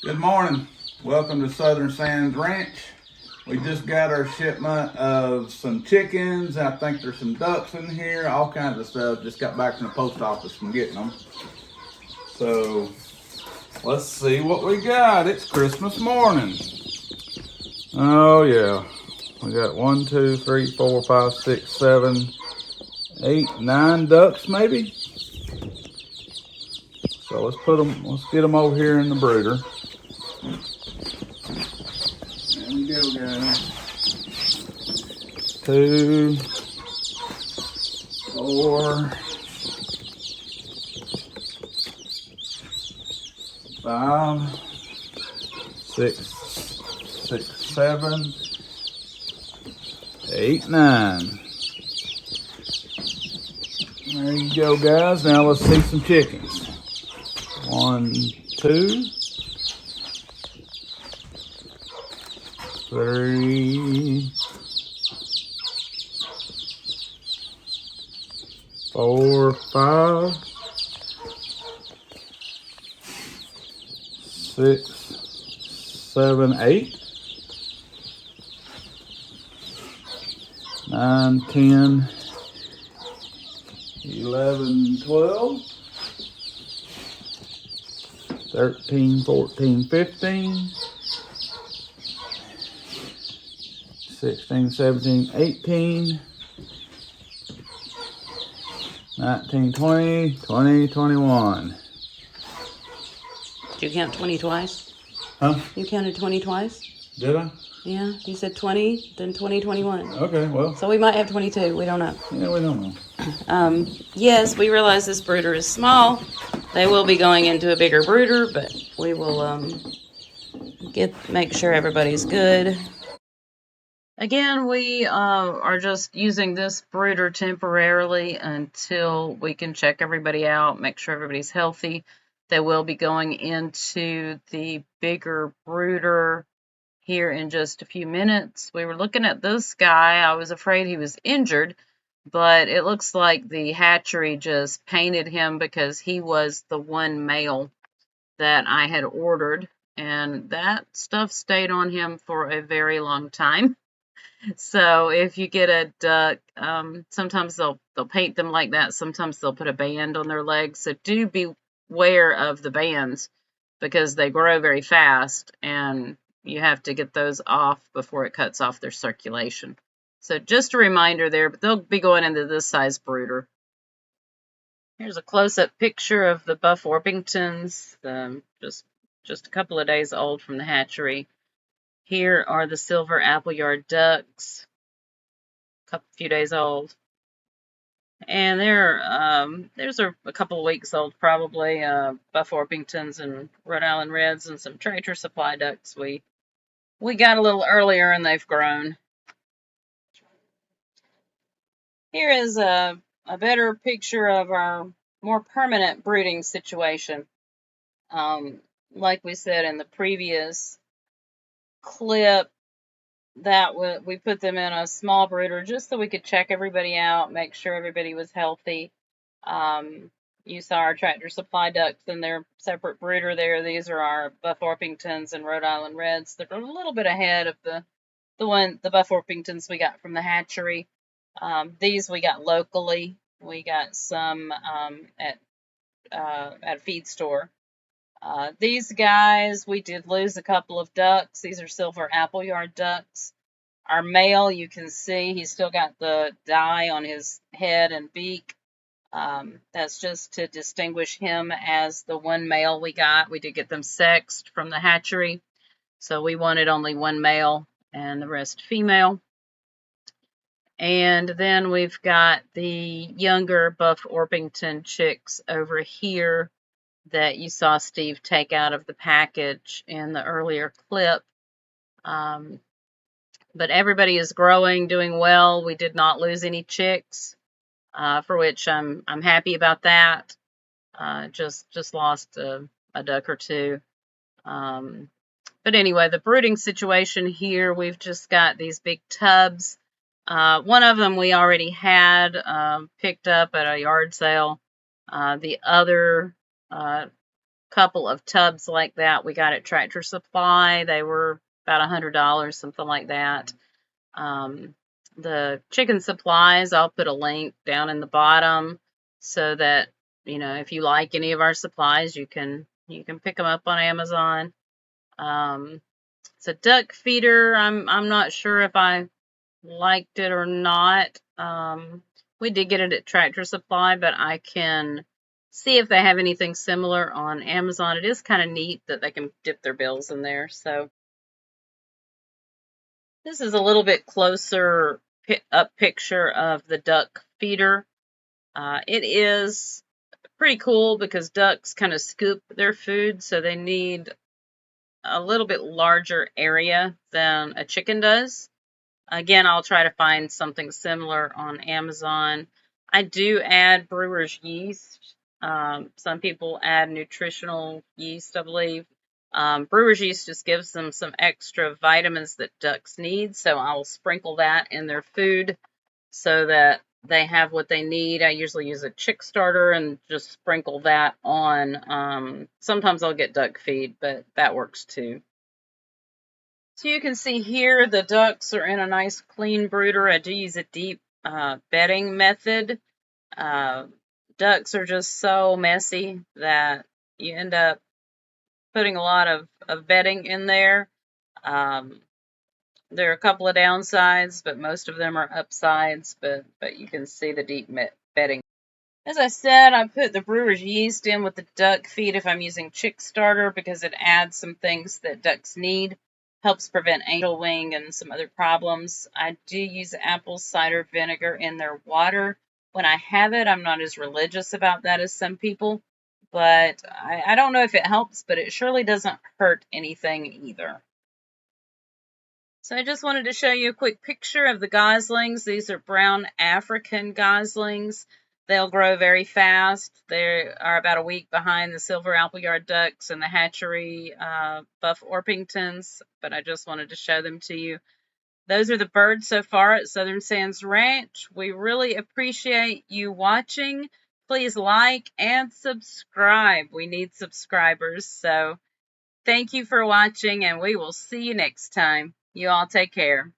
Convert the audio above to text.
Good morning. Welcome to Southern Sands Ranch. We just got our shipment of some chickens. I think there's some ducks in here, all kinds of stuff. Just got back from the post office from getting them. So let's see what we got. It's Christmas morning. Oh yeah. We got 1, 2, 3, 4, 5, 6, 7, 8, 9 ducks maybe. So let's get them over here in the brooder. There we go, guys. 2, 4, 5, 6, 7, 8, 9. There you go, guys. Now let's see some chickens. 1, 2, 3, 4, 5, 6, 7, 8, 9, 10, 11, 12, 13, 14, 15, 16, 17, 18, 19, 20, 21. Did you count 20 twice? Huh? You counted 20 twice? Did I? Yeah, you said 20, then 20, 21. Okay, well. So we might have 22, we don't know. Yeah, we don't know. Yes, we realize this brooder is small. They will be going into a bigger brooder, but we will make sure everybody's good. Again, we are just using this brooder temporarily until we can check everybody out, make sure everybody's healthy. They will be going into the bigger brooder here in just a few minutes. We were looking at this guy. I was afraid he was injured, but it looks like the hatchery just painted him because he was the one male that I had ordered, and that stuff stayed on him for a very long time. So if you get a duck, sometimes they'll paint them like that. Sometimes they'll put a band on their legs. So do beware of the bands because they grow very fast and you have to get those off before it cuts off their circulation. So just a reminder there, but they'll be going into this size brooder. Here's a close-up picture of the Buff Orpingtons, just a couple of days old from the hatchery. Here are the Silver Appleyard ducks, a few days old. And there's a couple of weeks old probably, Buff Orpingtons and Rhode Island Reds and some Tractor Supply ducks. We got a little earlier and they've grown. Here is a better picture of our more permanent brooding situation. Like we said in the previous clip, that we put them in a small brooder just so we could check everybody out, make sure everybody was healthy. You saw our Tractor Supply ducks in their separate brooder there. These are our Buff Orpingtons and Rhode Island Reds. They're a little bit ahead of the Buff Orpingtons we got from the hatchery. These we got locally. We got some at a feed store. These guys, we did lose a couple of ducks. These are Silver Appleyard ducks. Our male, you can see he's still got the dye on his head and beak. That's just to distinguish him as the one male we got. We did get them sexed from the hatchery, so we wanted only one male and the rest female. And then we've got the younger Buff Orpington chicks over here that you saw Steve take out of the package in the earlier clip. But everybody is growing, doing well. We did not lose any chicks, for which I'm happy about that. Just lost a duck or two. But anyway, the brooding situation here, we've just got these big tubs. One of them we already had picked up at a yard sale. The other couple of tubs like that we got at Tractor Supply. They were about $100, something like that. The chicken supplies, I'll put a link down in the bottom so that, you know, if you like any of our supplies, you can pick them up on Amazon. It's a duck feeder. I'm not sure if I liked it or not. We did get it at Tractor Supply, but I can see if they have anything similar on Amazon. It is kind of neat that they can dip their bills in there. So this is a little bit closer up picture of the duck feeder. It is pretty cool because ducks kind of scoop their food, so they need a little bit larger area than a chicken does. Again, I'll try to find something similar on Amazon. I do add brewer's yeast. Some people add nutritional yeast, I believe. Brewer's yeast just gives them some extra vitamins that ducks need, so I'll sprinkle that in their food so that they have what they need. I usually use a chick starter and just sprinkle that on. Sometimes I'll get duck feed, but that works too. So you can see here the ducks are in a nice clean brooder. I do use a deep bedding method. Ducks are just so messy that you end up putting a lot of bedding in there. There are a couple of downsides, but most of them are upsides, but you can see the deep bedding. As I said, I put the brewer's yeast in with the duck feed if I'm using chick starter because it adds some things that ducks need. Helps prevent angel wing and some other problems. I do use apple cider vinegar in their water. When I have it, I'm not as religious about that as some people, but I don't know if it helps, but it surely doesn't hurt anything either. So I just wanted to show you a quick picture of the goslings. These are brown African goslings. They'll grow very fast. They are about a week behind the Silver Appleyard ducks and the hatchery Buff Orpingtons, but I just wanted to show them to you. Those are the birds so far at Southern Sands Ranch. We really appreciate you watching. Please like and subscribe. We need subscribers. So thank you for watching, and we will see you next time. You all take care.